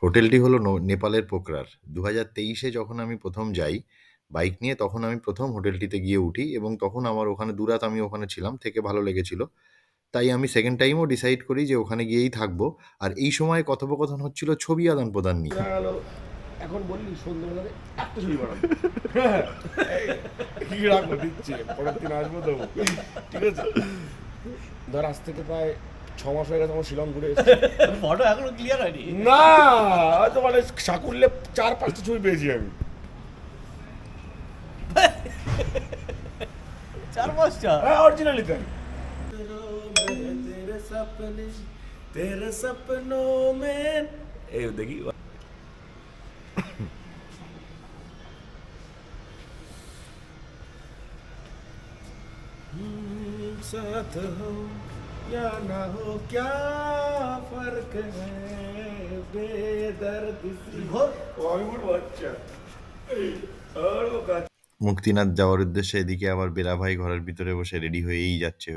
হোটেলটি হলো নেপালের পোখরার। ২০২৩-এ যখন আমি ১ম যাই বাইক নিয়ে, তখন আমি ১ম হোটেলটিতে গিয়ে উঠি এবং তখন আমার ওখানে ২ রাত আমি ওখানে ছিলাম, থেকে ভালো লেগেছিল। তাই আমি 2nd টাইমও ডিসাইড করি যে ওখানে গিয়েই থাকবো। আর এই সময় কথোপকথন হচ্ছিল ছবি আদান-প্রদান নিয়ে। দেখা গেল এখন বললি সন্ধ্যেবেলাতে একটা ছবি বানাবো, হ্যাঁ কি রাখবো দিচ্ছে, পরের দিন আসবো দেবো, ঠিক আছে। ধর আজ থেকে প্রায় 6 মাস হয়ে গেছে আমার শিলং ঘুরে এসেছি। ফটো এখনো ক্লিয়ার হয়নি। না হয়তো মানে সাকুল্যে 4-5টা ছবি পেয়েছি আমি। 4-5টা? হ্যাঁ অরিজিনালি তাই। এই দেখি साथ हो या ना हो क्या फर्क है बेदर्द सी बॉलीवुड বাচ্চা আর ও কাজ। মুক্তিনাথ যাওয়ার উদ্দেশ্যে এদিকে আবার বেলা ভাই ঘরের ভিতরে বসে রেডি হয়েই যাচ্ছে।